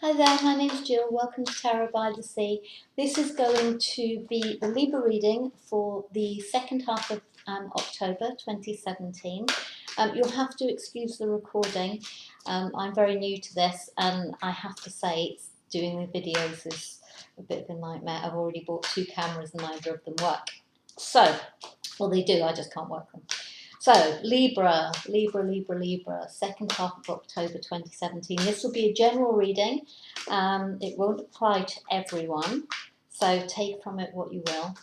Hi there, my name's Jill. Welcome to Tarot by the Sea. This is going to be the Libra reading for the second half of October 2017. You'll have to excuse the recording. I'm very new to this and I have to say doing the videos is a bit of a nightmare. I've already bought 2 cameras and neither of them work. So, well they do, I just can't work them. So, Libra, second half of October 2017. This will be a general reading. It won't apply to everyone, so take from it what you will.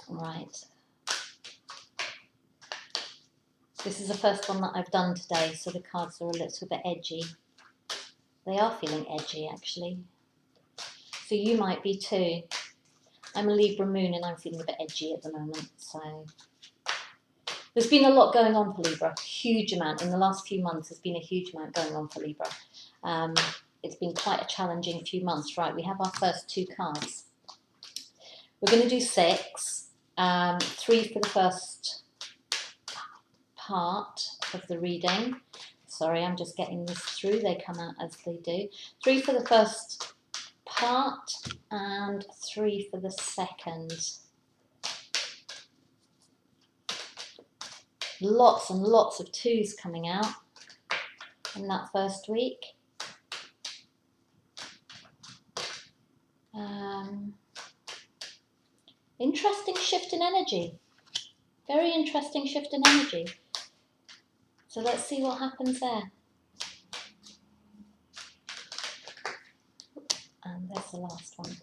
Right. This is the first one that I've done today, so the cards are a little bit edgy. They are feeling edgy, actually. So you might be too. I'm a Libra moon and I'm feeling a bit edgy at the moment, so... There's been a lot going on for Libra, huge amount. In the last few months, there's been a huge amount going on for Libra. It's been quite a challenging few months. Right, we have our first 2 cards. We're going to do 6, 3 for the first part of the reading. Sorry, I'm just getting this through. They come out as they do. 3 for the first part and 3 for the second. Lots and lots of 2s coming out in that first week. Interesting shift in energy. Very interesting shift in energy. So let's see what happens there. And there's the last one.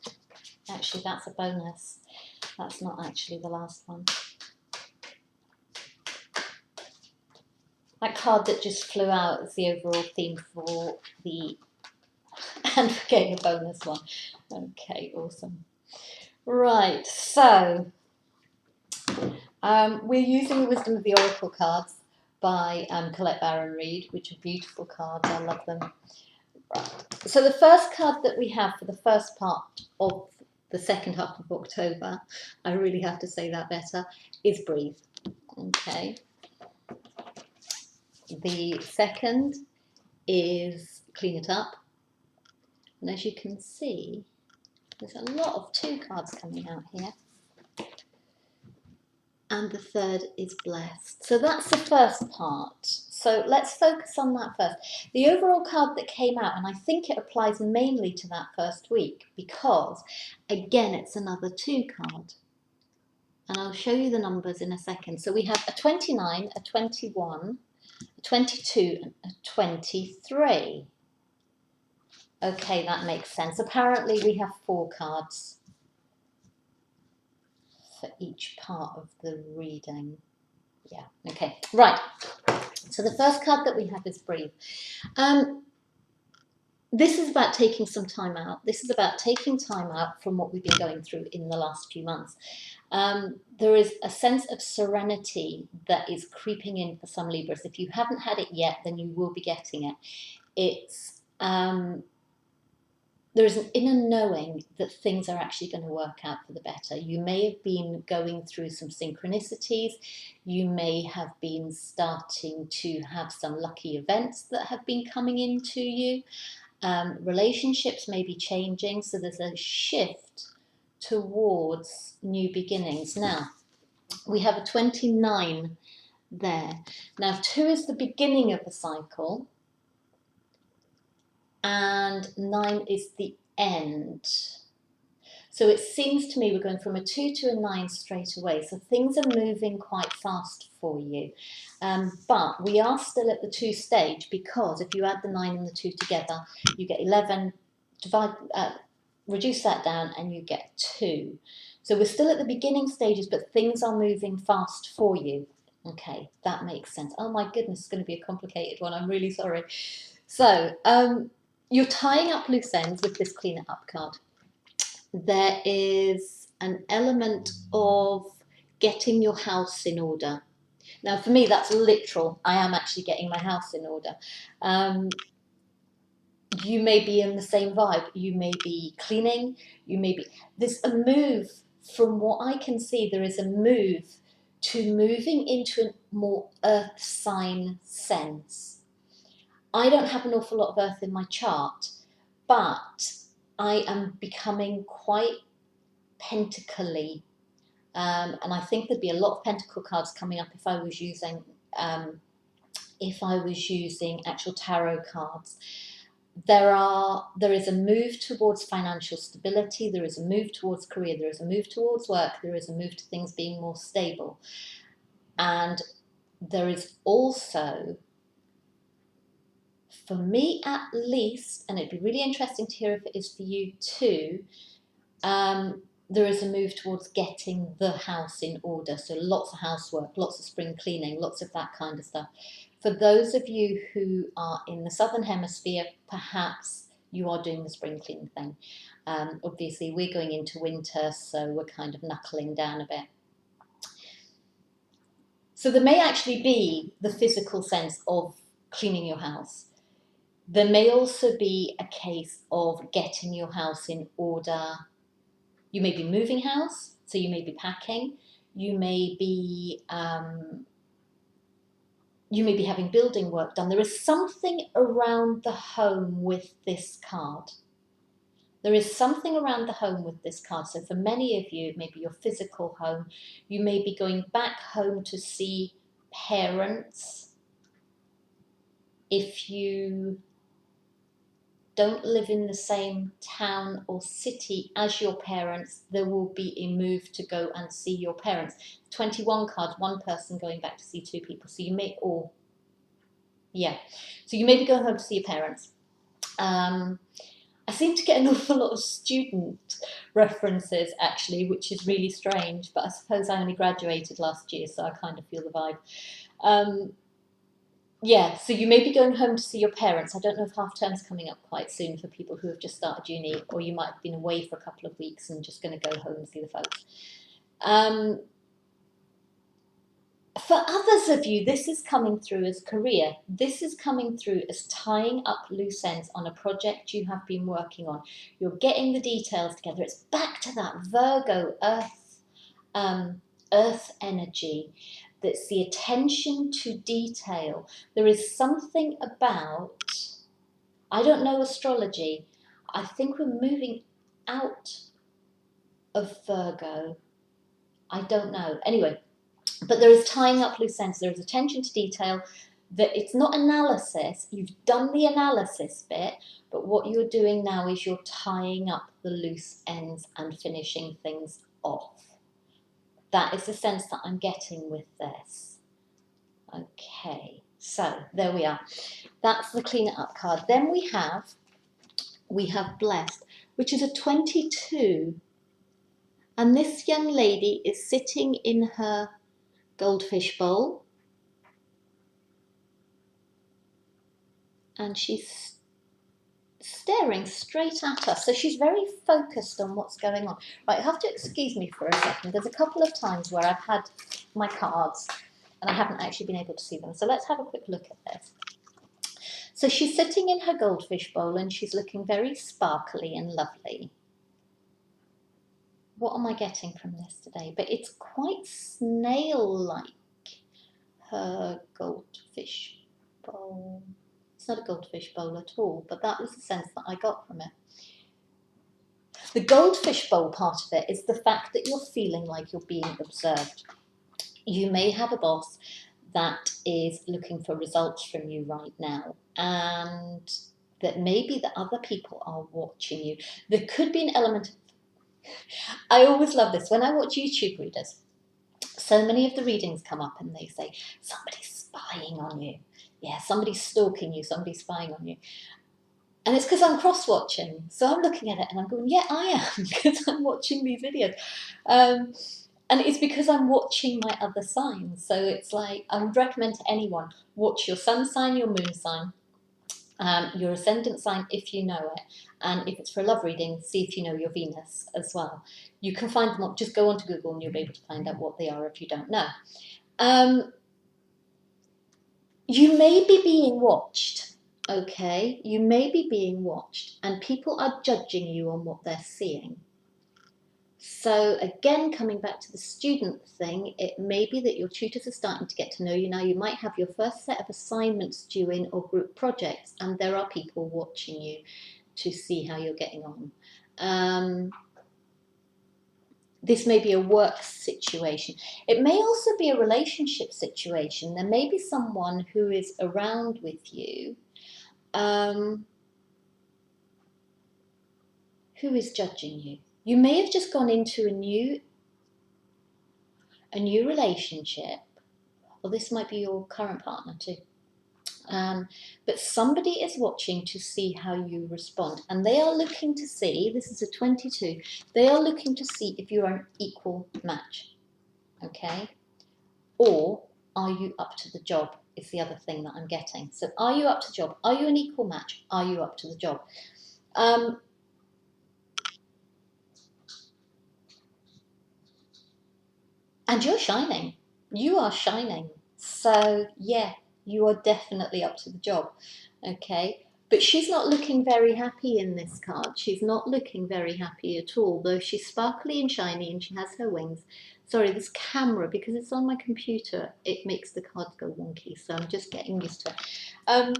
Actually, that's a bonus. That's not actually the last one. That card that just flew out is the overall theme for the... and we're getting a bonus one. Okay, awesome. Right, so we're using the Wisdom of the Oracle cards by Colette Baron Reid, which are beautiful cards. I love them. Right. So the first card that we have for the first part of the second half of October, I really have to say that better, is Breathe. Okay. The second is Clean It Up. And as you can see, there's a lot of 2 cards coming out here. And the third is Blessed. So that's the first part. So let's focus on that first. The overall card that came out, and I think it applies mainly to that first week, because, again, it's another 2 card. And I'll show you the numbers in a second. So we have a 29, a 21, a 22, and a 23. Okay, that makes sense. Apparently we have 4 cards for each part of the reading. Yeah, okay, right. So the first card that we have is Breathe. This is about taking some time out. This is about taking time out from what we've been going through in the last few months. There is a sense of serenity that is creeping in for some Libras. If you haven't had it yet, then you will be getting it. It's... there is an inner knowing that things are actually going to work out for the better. You may have been going through some synchronicities. You may have been starting to have some lucky events that have been coming into you. Relationships may be changing, so there's a shift towards new beginnings. Now, we have a 29 there. Now, 2 is the beginning of the cycle, and 9 is the end. So it seems to me we're going from a 2 to a 9 straight away. So things are moving quite fast for you. But we are still at the 2 stage, because if you add the 9 and the 2 together, you get 11, reduce that down and you get 2. So we're still at the beginning stages, but things are moving fast for you. Okay, that makes sense. Oh my goodness, it's going to be a complicated one. I'm really sorry. So, you're tying up loose ends with this Clean It Up card. There is an element of getting your house in order. Now, for me, that's literal. I am actually getting my house in order. You may be in the same vibe. You may be cleaning. You may be... There's a move, from what I can see, there is a move to moving into a more earth sign sense. I don't have an awful lot of earth in my chart, but I am becoming quite pentacly, and I think there'd be a lot of pentacle cards coming up if I was using actual tarot cards. There is a move towards financial stability, there is a move towards career, there is a move towards work, there is a move to things being more stable. And there is also, for me at least, and it'd be really interesting to hear if it is for you too, there is a move towards getting the house in order. So lots of housework, lots of spring cleaning, lots of that kind of stuff. For those of you who are in the Southern Hemisphere, perhaps you are doing the spring cleaning thing. Obviously, we're going into winter, so we're kind of knuckling down a bit. So there may actually be the physical sense of cleaning your house. There may also be a case of getting your house in order. You may be moving house, so you may be packing. You may be having building work done. There is something around the home with this card. There is something around the home with this card. So for many of you, maybe your physical home, you may be going back home to see parents. If you don't live in the same town or city as your parents, there will be a move to go and see your parents. 21 cards, one person going back to see two people. So you may, so you may be going home to see your parents. I seem to get an awful lot of student references actually, which is really strange, but I suppose I only graduated last year, so I kind of feel the vibe. So you may be going home to see your parents. I don't know if half term's coming up quite soon for people who have just started uni, or you might have been away for a couple of weeks and just going to go home and see the folks. For others of you, this is coming through as career. This is coming through as tying up loose ends on a project you have been working on. You're getting the details together. It's back to that Virgo earth energy. That's the attention to detail. There is something about, I don't know astrology, I think we're moving out of Virgo. I don't know. Anyway, but there is tying up loose ends. There is attention to detail. That it's not analysis. You've done the analysis bit, but what you're doing now is you're tying up the loose ends and finishing things off. That is the sense that I'm getting with this. Okay, so there we are. That's the clean it up card. Then we have blessed, which is a 22. And this young lady is sitting in her goldfish bowl. And she's staring straight at us. So she's very focused on what's going on. Right, you have to excuse me for a second. There's a couple of times where I've had my cards and I haven't actually been able to see them. So let's have a quick look at this. So she's sitting in her goldfish bowl and she's looking very sparkly and lovely. What am I getting from this today? But it's quite snail-like, her goldfish bowl. It's not a goldfish bowl at all, but that was the sense that I got from it. The goldfish bowl part of it is the fact that you're feeling like you're being observed. You may have a boss that is looking for results from you right now, and that maybe the other people are watching you. There could be an element of, I always love this, when I watch YouTube readers, so many of the readings come up and they say, somebody's spying on you. Yeah, somebody's stalking you, somebody's spying on you. And it's because I'm cross-watching. So I'm looking at it and I'm going, yeah, I am, because I'm watching these videos. And it's because I'm watching my other signs. So it's like, I would recommend to anyone, watch your sun sign, your moon sign, your ascendant sign if you know it. And if it's for a love reading, see if you know your Venus as well. You can find them up, just go onto Google and you'll be able to find out what they are if you don't know. You may be being watched, okay? You may be being watched and people are judging you on what they're seeing. So again, coming back to the student thing, it may be that your tutors are starting to get to know you now. You might have your first set of assignments due in or group projects and there are people watching you. to see how you're getting on. This may be a work situation. It may also be a relationship situation. There may be someone who is around with you who is judging you. You may have just gone into a new relationship, or this might be your current partner too. But somebody is watching to see how you respond, and they are looking to see, this is a 22, they are looking to see if you're an equal match, okay? Or are you up to the job is the other thing that I'm getting. So are you up to the job? Are you an equal match? Are you up to the job? And you're shining. You are shining. So yeah, you are definitely up to the job, okay? But she's not looking very happy in this card. She's not looking very happy at all, though she's sparkly and shiny and she has her wings. Sorry, this camera, because it's on my computer, it makes the cards go wonky, so I'm just getting used to it.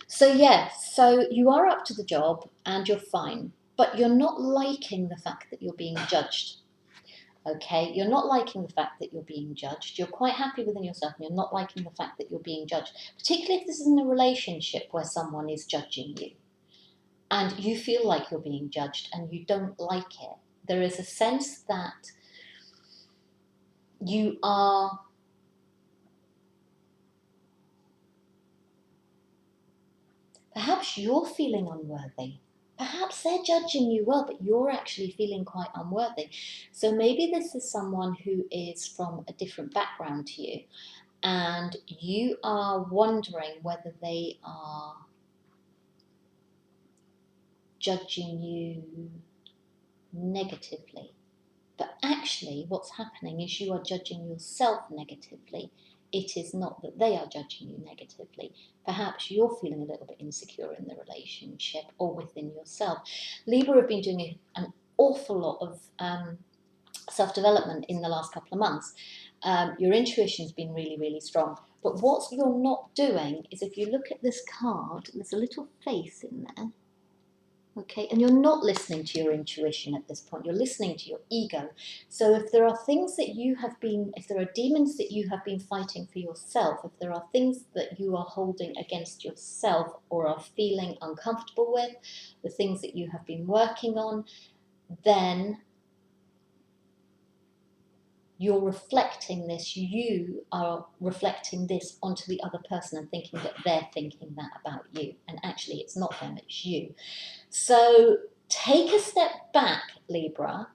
So yeah, so you are up to the job and you're fine, but you're not liking the fact that you're being judged. Okay, you're not liking the fact that you're being judged. You're quite happy within yourself and you're not liking the fact that you're being judged, particularly if this is in a relationship where someone is judging you and you feel like you're being judged and you don't like it. There is a sense that you are perhaps you're feeling unworthy. Perhaps they're judging you well, but you're actually feeling quite unworthy. So maybe this is someone who is from a different background to you, and you are wondering whether they are judging you negatively. But actually, what's happening is you are judging yourself negatively. It is not that they are judging you negatively. Perhaps you're feeling a little bit insecure in the relationship or within yourself. Libra have been doing an awful lot of self-development in the last couple of months. Your intuition's been really, really strong. But what you're not doing is, if you look at this card, there's a little face in there. Okay, and you're not listening to your intuition at this point, you're listening to your ego. So if there are things that you have been, if there are demons that you have been fighting for yourself, if there are things that you are holding against yourself or are feeling uncomfortable with, the things that you have been working on, then you're reflecting this, you are reflecting this onto the other person and thinking that they're thinking that about you. And actually it's not them, it's you. So take a step back, Libra,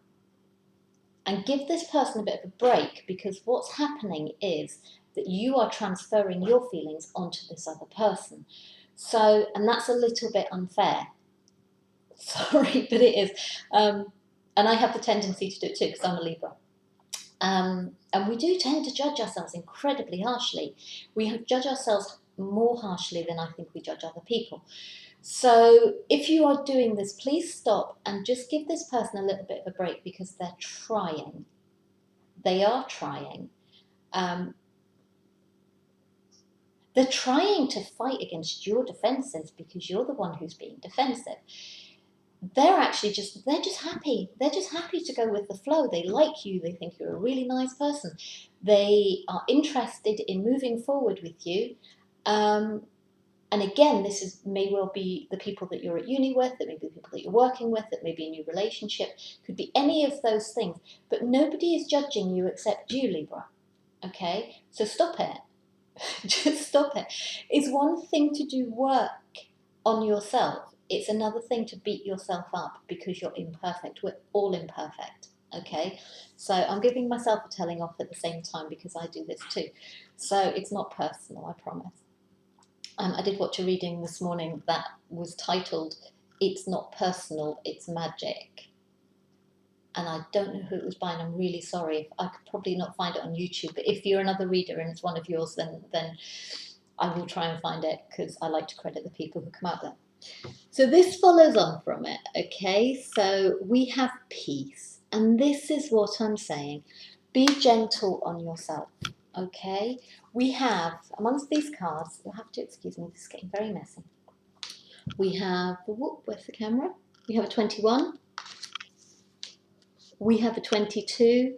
and give this person a bit of a break, because what's happening is that you are transferring your feelings onto this other person. So, and that's a little bit unfair. Sorry, but it is. And I have the tendency to do it too, because I'm a Libra. And we do tend to judge ourselves incredibly harshly. We judge ourselves more harshly than I think we judge other people. So if you are doing this, please stop and just give this person a little bit of a break, because they're trying. They are trying. They're trying to fight against your defenses because you're the one who's being defensive. They're actually they're just happy. They're just happy to go with the flow. They like you. They think you're a really nice person. They are interested in moving forward with you. And again, this may well be the people that you're at uni with, it may be the people that you're working with, it may be a new relationship, could be any of those things. But nobody is judging you except you, Libra. Okay? So stop it. Just stop it. It's one thing to do work on yourself. It's another thing to beat yourself up because you're imperfect. We're all imperfect. Okay? So I'm giving myself a telling off at the same time because I do this too. So it's not personal, I promise. I did watch a reading this morning that was titled, "It's Not Personal, It's Magic." And I don't know who it was by, and I'm really sorry. I could probably not find it on YouTube, but if you're another reader and it's one of yours, then I will try and find it, because I like to credit the people who come out there. So this follows on from it, okay? So we have peace, and this is what I'm saying. Be gentle on yourself, okay? We have, amongst these cards, you'll have to excuse me, this is getting very messy. We have, whoop, where's the camera? We have a 21. We have a 22.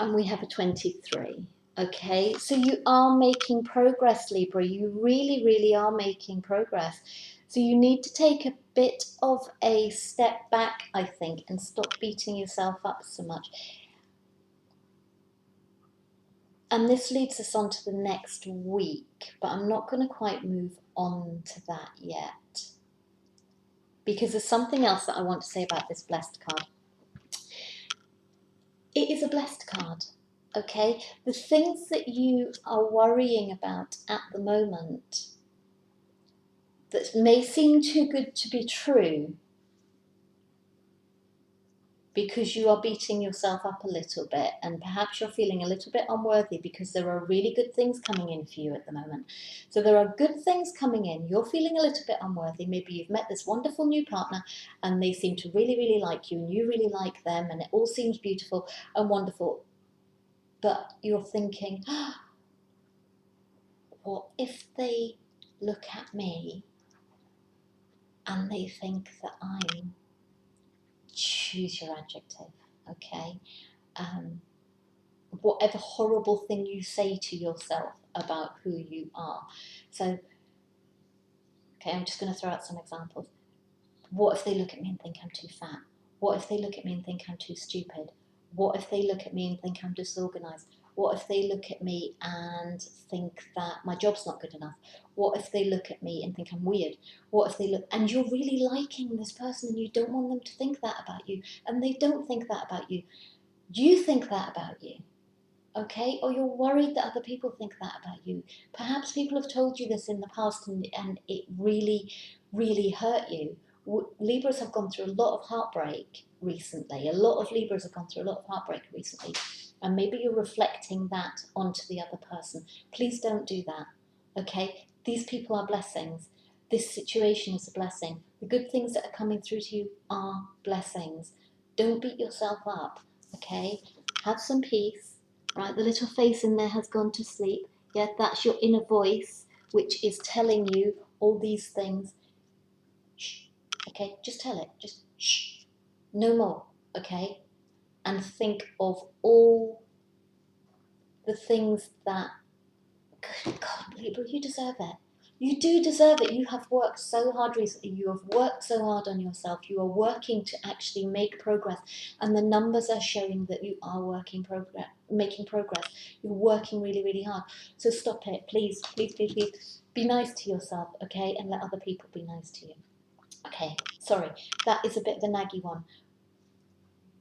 And we have a 23. Okay, so you are making progress, Libra. You really, really are making progress. So you need to take a bit of a step back, I think, and stop beating yourself up so much. And this leads us on to the next week, but I'm not going to quite move on to that yet, because there's something else that I want to say about this blessed card. It is a blessed card, okay? The things that you are worrying about at the moment that may seem too good to be true because you are beating yourself up a little bit, and perhaps you're feeling a little bit unworthy because there are really good things coming in for you at the moment. So there are good things coming in. You're feeling a little bit unworthy. Maybe you've met this wonderful new partner and they seem to really, really like you and you really like them and it all seems beautiful and wonderful. But you're thinking, oh, what if they look at me and they think that I'm, choose your adjective, okay? Whatever horrible thing you say to yourself about who you are. So, okay, I'm just going to throw out some examples. What if they look at me and think I'm too fat? What if they look at me and think I'm too stupid? What if they look at me and think I'm disorganized? What if they look at me and think that my job's not good enough? What if they look at me and think I'm weird? What if they look, and you're really liking this person and you don't want them to think that about you, and they don't think that about you. You think that about you. Okay, or you're worried that other people think that about you. Perhaps people have told you this in the past and it really, really hurt you. Libras have gone through a lot of heartbreak recently. A lot of Libras have gone through a lot of heartbreak recently. And maybe you're reflecting that onto the other person. Please don't do that, okay? These people are blessings. This situation is a blessing. The good things that are coming through to you are blessings. Don't beat yourself up, okay? Have some peace. Right, the little face in there has gone to sleep. Yeah, that's your inner voice, which is telling you all these things. Shh. Okay, just tell it. Just shh. No more. Okay, and think of all the things that. God, Libra, you deserve it. You do deserve it. You have worked so hard recently. You have worked so hard on yourself. You are working to actually make progress. And the numbers are showing that you are making progress. You're working really, really hard. So stop it. Please, please, please, please. Be nice to yourself, okay? And let other people be nice to you. Okay, sorry. That is a bit of a naggy one.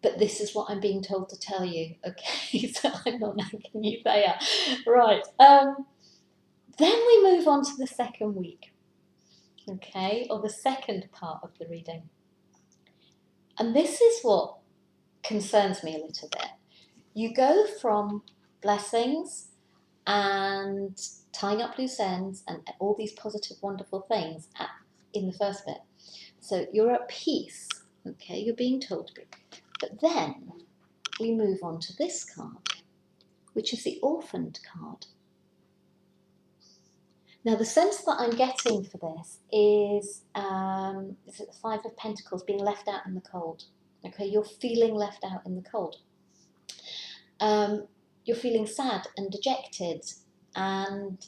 But this is what I'm being told to tell you, okay? So I'm not nagging you there. Right. Then we move on to the second week, okay, or the second part of the reading. And this is what concerns me a little bit. You go from blessings and tying up loose ends and all these positive, wonderful things in the first bit. So you're at peace, okay, you're being told to be. But then we move on to this card, which is the orphaned card. Now, the sense that I'm getting for this is it the Five of Pentacles, being left out in the cold. Okay, you're feeling left out in the cold. You're feeling sad and dejected, and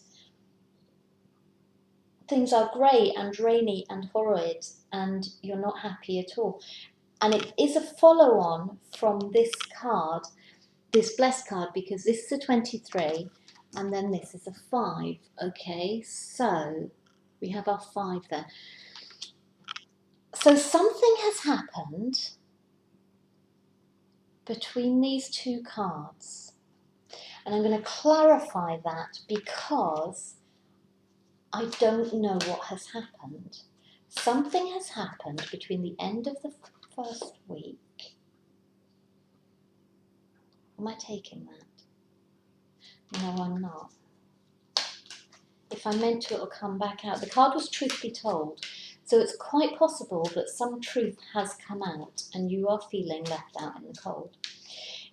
things are grey and rainy and horrid, and you're not happy at all. And it is a follow-on from this card, this blessed card, because this is a 23. And then this is a 5, okay? So we have our 5 there. So something has happened between these two cards. And I'm going to clarify that because I don't know what has happened. Something has happened between the end of the first week. Am I taking that? No, I'm not. If I'm meant to, it'll come back out. The card was truth be told. So it's quite possible that some truth has come out and you are feeling left out in the cold.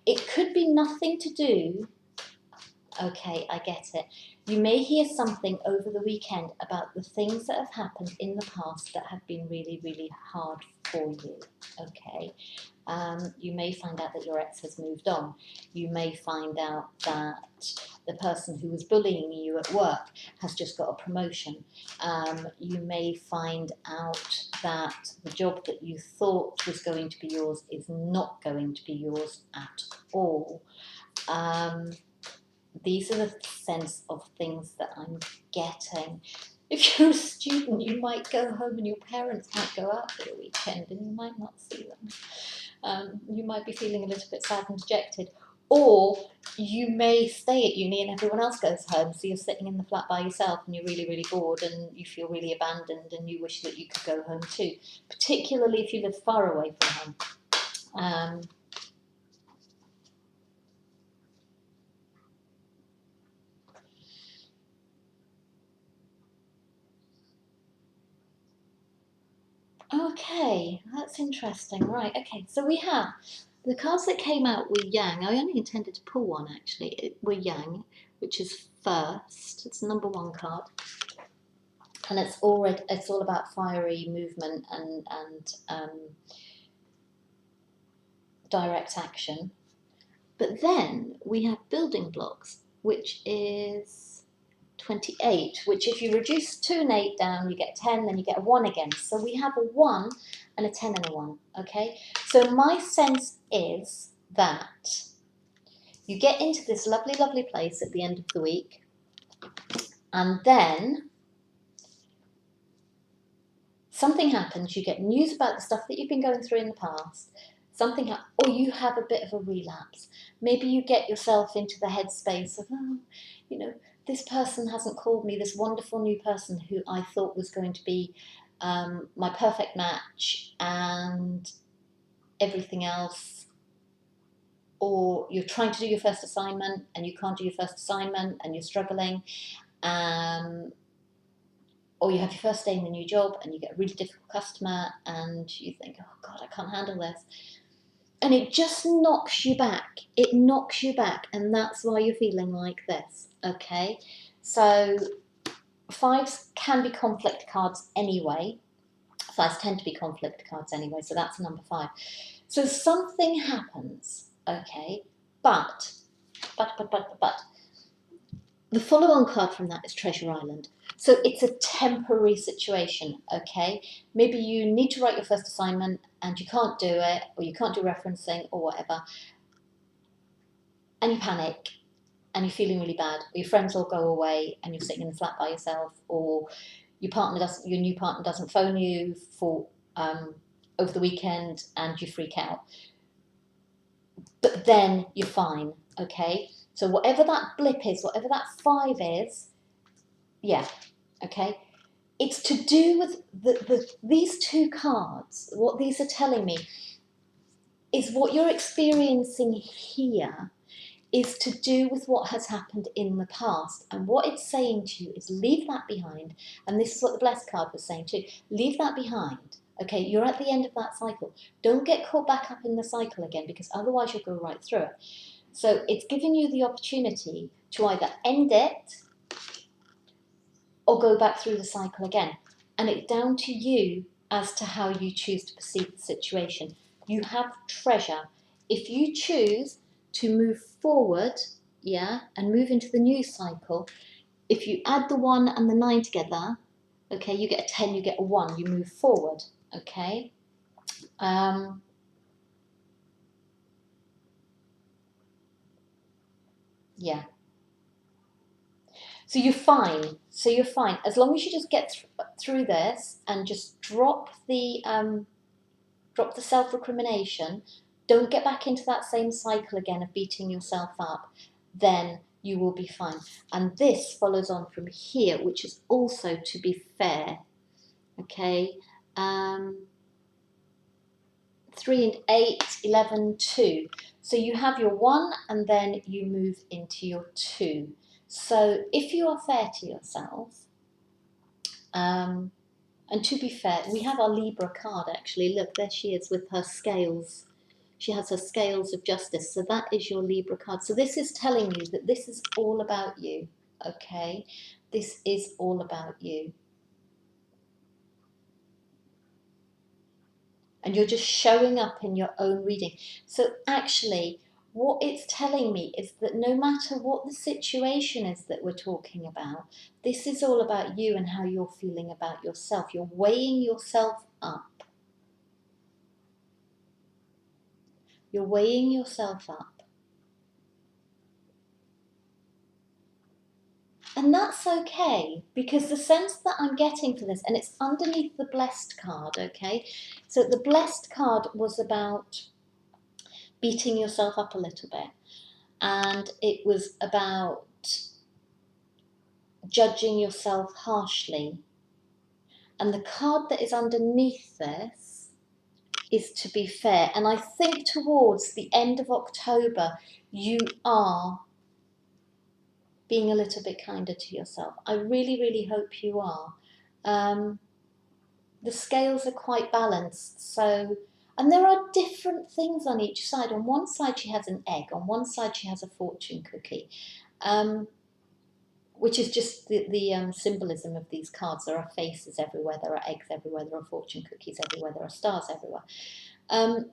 It could be nothing to do Okay, I get it. You may hear something over the weekend about the things that have happened in the past that have been really, really hard for you. Okay. You may find out that your ex has moved on. You may find out that the person who was bullying you at work has just got a promotion. You may find out that the job that you thought was going to be yours is not going to be yours at all. These are the sense of things that I'm getting. If you're a student, you might go home and your parents might go out for the weekend and you might not see them. You might be feeling a little bit sad and dejected. Or you may stay at uni and everyone else goes home, so you're sitting in the flat by yourself and you're really, really bored and you feel really abandoned and you wish that you could go home too, particularly if you live far away from home. Okay, that's interesting. Right, okay, so we have the cards that came out were Yang. I only intended to pull one actually. Were Yang, which is first. It's the number 1 card, and it's all about fiery movement and direct action. But then we have building blocks, which is 28, which if you reduce 2 and 8 down, you get 10, then you get a 1 again. So we have a 1 and a 10 and a 1, okay? So my sense is that you get into this lovely, lovely place at the end of the week, and then something happens, you get news about the stuff that you've been going through in the past, or you have a bit of a relapse. Maybe you get yourself into the headspace of, oh, you know, this person hasn't called me, this wonderful new person who I thought was going to be my perfect match and everything else. Or you're trying to do your first assignment and you can't do your first assignment and you're struggling. Or you have your first day in the new job and you get a really difficult customer and you think, oh God, I can't handle this. And it just knocks you back. It knocks you back, and that's why you're feeling like this, okay? So 5s can be conflict cards anyway. 5s tend to be conflict cards anyway, so that's number 5. So something happens, okay? But, the follow-on card from that is Treasure Island. So it's a temporary situation, okay? Maybe you need to write your first assignment and you can't do it, or you can't do referencing or whatever, and you panic and you're feeling really bad, or your friends all go away and you're sitting in the flat by yourself, or your new partner doesn't phone you for over the weekend and you freak out. But then you're fine, okay? So whatever that blip is, whatever that 5 is, yeah, okay? It's to do with these 2 cards. What these are telling me is what you're experiencing here is to do with what has happened in the past. And what it's saying to you is leave that behind. And this is what the Blessed card was saying too. Leave that behind. Okay, you're at the end of that cycle. Don't get caught back up in the cycle again, because otherwise you'll go right through it. So it's giving you the opportunity to either end it or go back through the cycle again. And it's down to you as to how you choose to perceive the situation. You have treasure. If you choose to move forward, yeah, and move into the new cycle, if you add the 1 and the 9 together, okay, you get a 10, you get a 1, you move forward, okay? Yeah. So you're fine. So you're fine. As long as you just get through this and just drop the self-recrimination, don't get back into that same cycle again of beating yourself up, then you will be fine. And this follows on from here, which is also to be fair, okay? 3 and 8, 11, 2. So you have your 1 and then you move into your 2. So if you are fair to yourself, and to be fair, we have our Libra card actually. Look, there she is with her scales She has her scales of justice. So that is your Libra card. So this is telling you that this is all about you, okay? This is all about you. And you're just showing up in your own reading. So actually, what it's telling me is that no matter what the situation is that we're talking about, this is all about you and how you're feeling about yourself. You're weighing yourself up. You're weighing yourself up. And that's okay, because the sense that I'm getting for this, and it's underneath the blessed card, okay? So the blessed card was about beating yourself up a little bit. And it was about judging yourself harshly. And the card that is underneath this is to be fair. And I think towards the end of October, you are being a little bit kinder to yourself. I really, really hope you are. The scales are quite balanced. So, and there are different things on each side. On one side, she has an egg. On one side, she has a fortune cookie. Which is just the symbolism of these cards. There are faces everywhere, there are eggs everywhere, there are fortune cookies everywhere, there are stars everywhere. And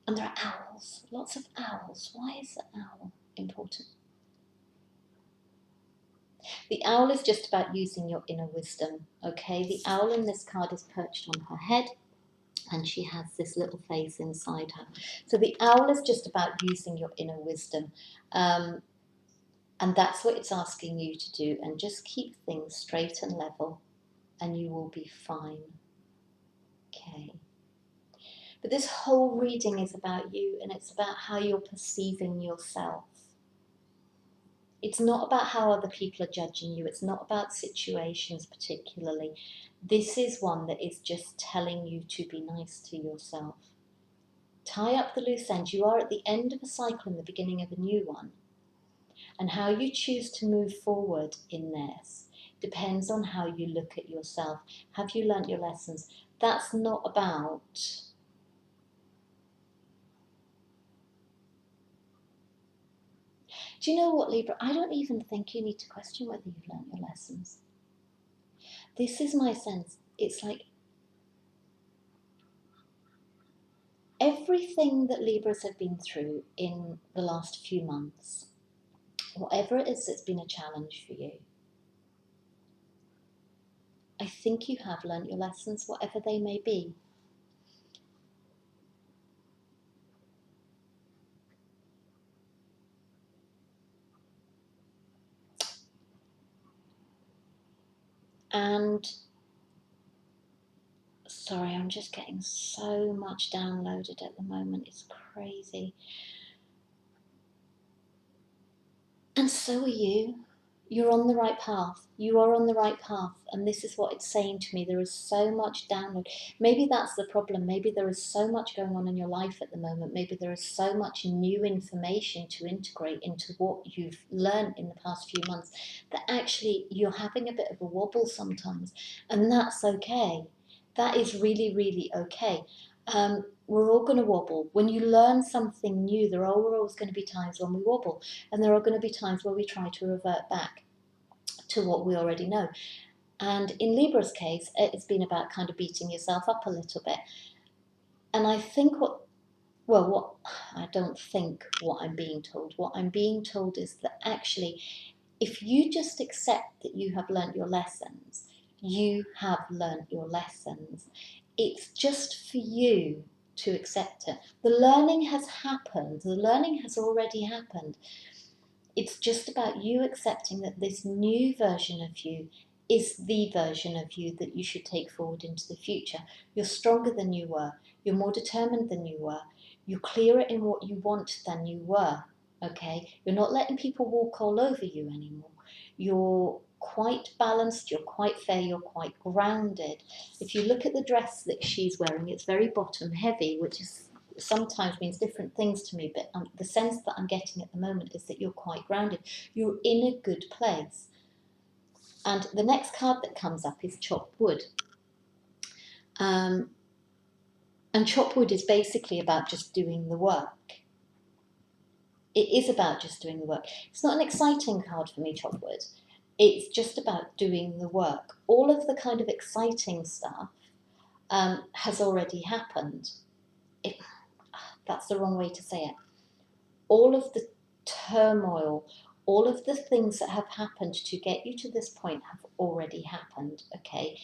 there are owls, lots of owls. Why is the owl important? The owl is just about using your inner wisdom, okay? The owl in this card is perched on her head, and she has this little face inside her. So the owl is just about using your inner wisdom. And that's what it's asking you to do. And just keep things straight and level, and you will be fine. Okay. But this whole reading is about you, and it's about how you're perceiving yourself. It's not about how other people are judging you. It's not about situations particularly. This is one that is just telling you to be nice to yourself. Tie up the loose ends. You are at the end of a cycle and the beginning of a new one. And how you choose to move forward in this depends on how you look at yourself. Have you learnt your lessons? That's not about do you know what, Libra? I don't even think you need to question whether you've learnt your lessons. This is my sense. It's like everything that Libras have been through in the last few months, whatever it is that's been a challenge for you, I think you have learnt your lessons, whatever they may be. And sorry, I'm just getting so much downloaded at the moment. It's crazy. And so are you. You're on the right path. You are on the right path. And this is what it's saying to me. There is so much download. Maybe that's the problem. Maybe there is so much going on in your life at the moment. Maybe there is so much new information to integrate into what you've learned in the past few months that actually you're having a bit of a wobble sometimes. And that's okay. That is really, really okay. We're all going to wobble. When you learn something new, there are always going to be times when we wobble, and there are going to be times where we try to revert back to what we already know. And in Libra's case, it's been about kind of beating yourself up a little bit. And I think I don't think what I'm being told. What I'm being told is that actually, if you just accept that you have learnt your lessons, you have learnt your lessons. It's just for you to accept it. The learning has happened. The learning has already happened. It's just about you accepting that this new version of you is the version of you that you should take forward into the future. You're stronger than you were. You're more determined than you were. You're clearer in what you want than you were. Okay? You're not letting people walk all over you anymore. You're quite balanced, you're quite fair, you're quite grounded. If you look at the dress that she's wearing, it's very bottom heavy, which is sometimes means different things to me, but the sense that I'm getting at the moment is that you're quite grounded. You're in a good place. And the next card that comes up is chopped wood. And And chop wood is basically about just doing the work. It is about just doing the work. It's not an exciting card for me, chop wood. It's just about doing the work. All of the kind of exciting stuff has already happened. That's the wrong way to say it. All of the turmoil, all of the things that have happened to get you to this point have already happened, okay?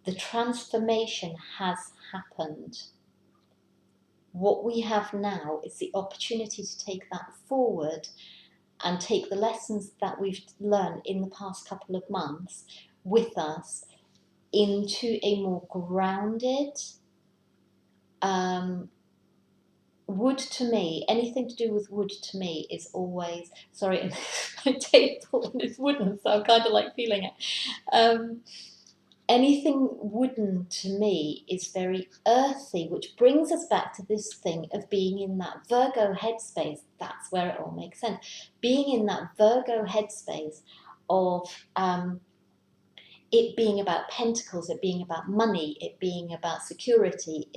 The transformation has happened. What we have now is the opportunity to take that forward and take the lessons that we've learned in the past couple of months with us into a more grounded, wood to me, anything to do with wood to me is always, sorry, my table is wooden, so I'm kind of like feeling it. Anything wooden to me is very earthy, which brings us back to this thing of being in that Virgo headspace. That's where it all makes sense. Being in that Virgo headspace of it being about pentacles, it being about money, it being about security.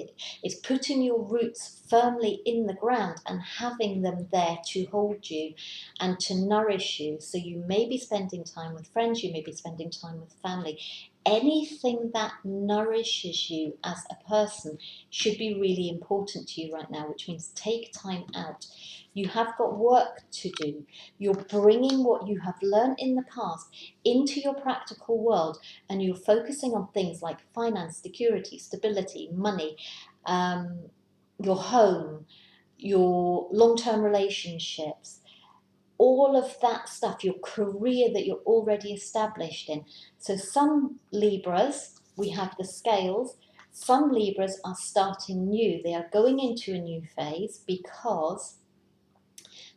It's putting your roots firmly in the ground and having them there to hold you and to nourish you. So you may be spending time with friends, you may be spending time with family. Anything that nourishes you as a person should be really important to you right now, which means take time out. You have got work to do. You're bringing what you have learned in the past into your practical world, and you're focusing on things like finance, security, stability, money, your home, your long-term relationships, all of that stuff, your career that you're already established in. So some Libras, we have the scales. Some Libras are starting new. They are going into a new phase because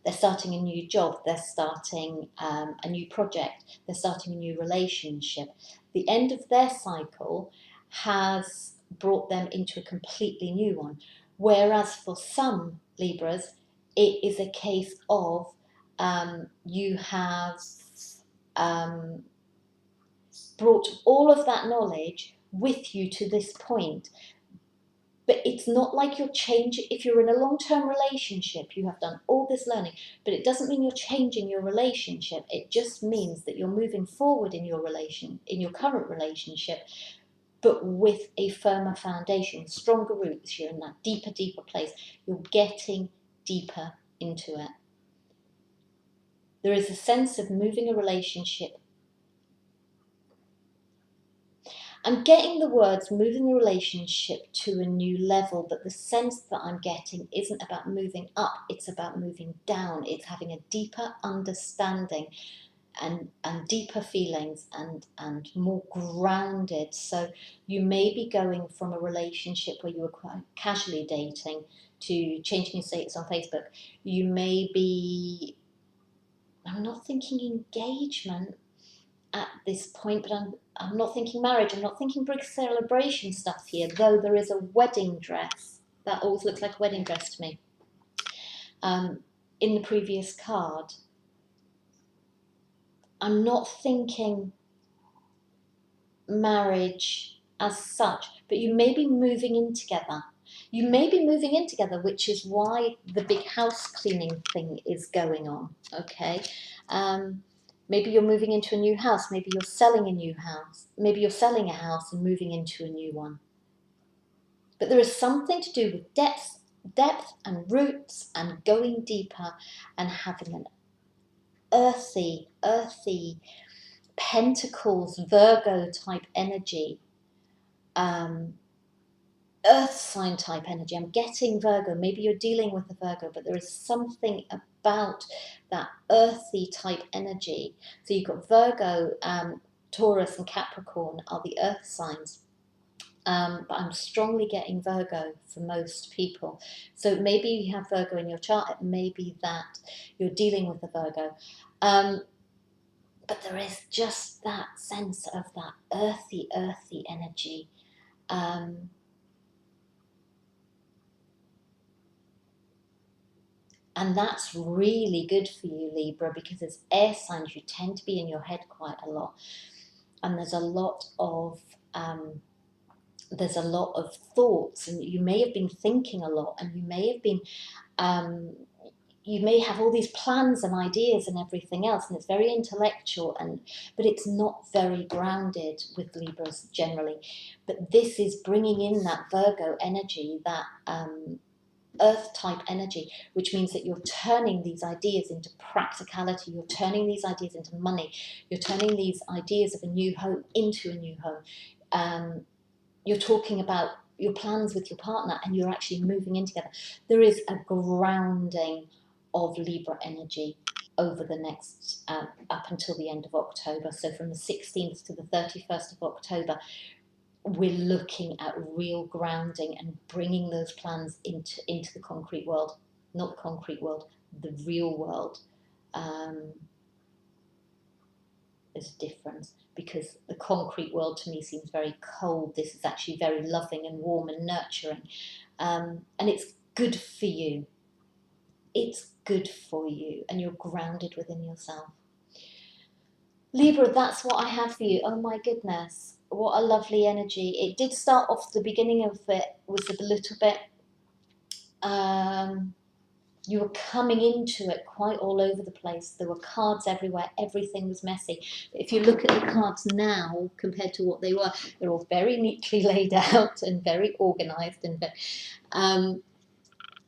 they're starting a new job, they're starting a new project, they're starting a new relationship. The end of their cycle has brought them into a completely new one. Whereas for some Libras, it is a case of you have brought all of that knowledge with you to this point. But it's not like you're changing. If you're in a long-term relationship, you have done all this learning, but it doesn't mean you're changing your relationship. It just means that you're moving forward in your current relationship, but with a firmer foundation, stronger roots. You're in that deeper place. You're getting deeper into it. There is a sense of moving a relationship. I'm getting the words moving the relationship to a new level, but the sense that I'm getting isn't about moving up, it's about moving down. It's having a deeper understanding and deeper feelings and more grounded. So you may be going from a relationship where you were quite casually dating to changing your status on Facebook. You may be, I'm not thinking engagement at this point, but I'm not thinking marriage, I'm not thinking big celebration stuff here, though there is a wedding dress. That always looks like a wedding dress to me. In the previous card, I'm not thinking marriage as such, but you may be moving in together. You may be moving in together, which is why the big house cleaning thing is going on, okay? Maybe you're moving into a new house. Maybe you're selling a new house. Maybe you're selling a house and moving into a new one. But there is something to do with depth and roots and going deeper and having an earthy Pentacles, Virgo type energy, earth sign type energy. I'm getting Virgo. Maybe you're dealing with a Virgo, but there is something about that earthy type energy. So you've got Virgo, Taurus and Capricorn are the earth signs. But I'm strongly getting Virgo for most people. So maybe you have Virgo in your chart. It may be that you're dealing with a Virgo. But there is just that sense of that earthy energy. And that's really good for you, Libra, because as air signs, you tend to be in your head quite a lot. And there's a lot of there's a lot of thoughts, and you may have been thinking a lot, and you may have been you may have all these plans and ideas and everything else, and it's very intellectual, but it's not very grounded with Libras generally. But this is bringing in that Virgo energy, that earth type energy, which means that you're turning these ideas into practicality, you're turning these ideas into money, you're turning these ideas of a new home into a new home. You're talking about your plans with your partner, and you're actually moving in together. There is a grounding of Libra energy over the next, up until the end of October. So from the 16th to the 31st of October, we're looking at real grounding and bringing those plans into the concrete world. Not the concrete world, the real world. There's a difference, because the concrete world to me seems very cold. This is actually very loving and warm and nurturing, and it's good for you. It's good for you, and you're grounded within yourself. Libra, that's what I have for you. Oh my goodness, what a lovely energy. It did start off, the beginning of it was a little bit, you were coming into it quite all over the place. There were cards everywhere. Everything was messy. But if you look at the cards now compared to what they were, they're all very neatly laid out and very organised.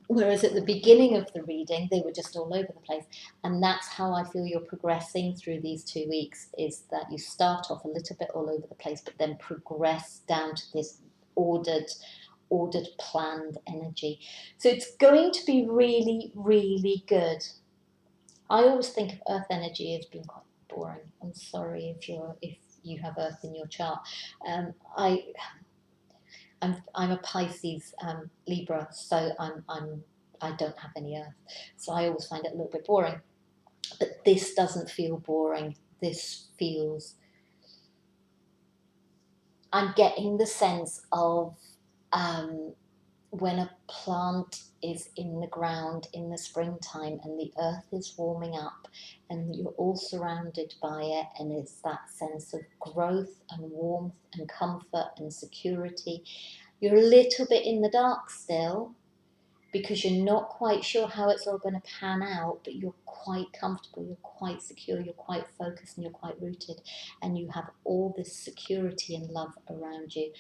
Whereas at the beginning of the reading, they were just all over the place. And that's how I feel you're progressing through these 2 weeks, is that you start off a little bit all over the place, but then progress down to this ordered, planned energy. So it's going to be really, really good. I always think of Earth energy as being quite boring. I'm sorry if you have Earth in your chart. I'm a Pisces, Libra, so I don't have any Earth, so I always find it a little bit boring. But this doesn't feel boring. This feels, I'm getting the sense of when a plant is in the ground in the springtime and the earth is warming up and you're all surrounded by it, and it's that sense of growth and warmth and comfort and security. You're a little bit in the dark still, because you're not quite sure how it's all going to pan out, but you're quite comfortable, you're quite secure, you're quite focused, and you're quite rooted, and you have all this security and love around you.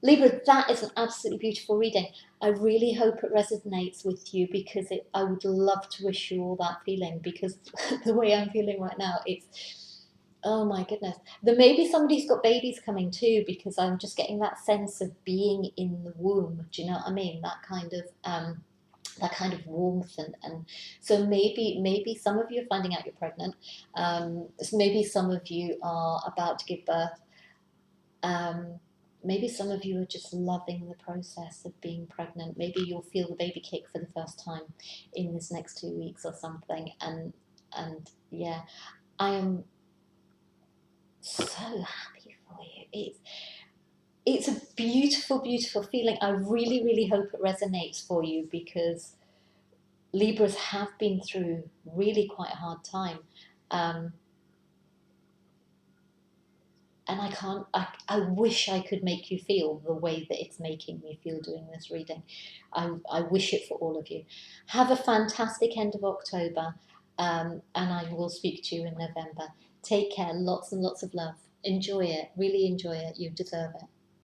Libra, that is an absolutely beautiful reading. I really hope it resonates with you, because I would love to wish you all that feeling, because the way I'm feeling right now, it's, oh my goodness. There may be somebody's got babies coming too, because I'm just getting that sense of being in the womb. Do you know what I mean? That kind of warmth, and so maybe some of you are finding out you're pregnant. Maybe some of you are about to give birth. Maybe some of you are just loving the process of being pregnant. Maybe you'll feel the baby kick for the first time in this next 2 weeks or something. And yeah, I am so happy for you. It's a beautiful, beautiful feeling. I really, really hope it resonates for you, because Libras have been through really quite a hard time. And I wish I could make you feel the way that it's making me feel doing this reading. I wish it for all of you. Have a fantastic end of October, and I will speak to you in November. Take care, lots and lots of love. Enjoy it, really enjoy it. You deserve it.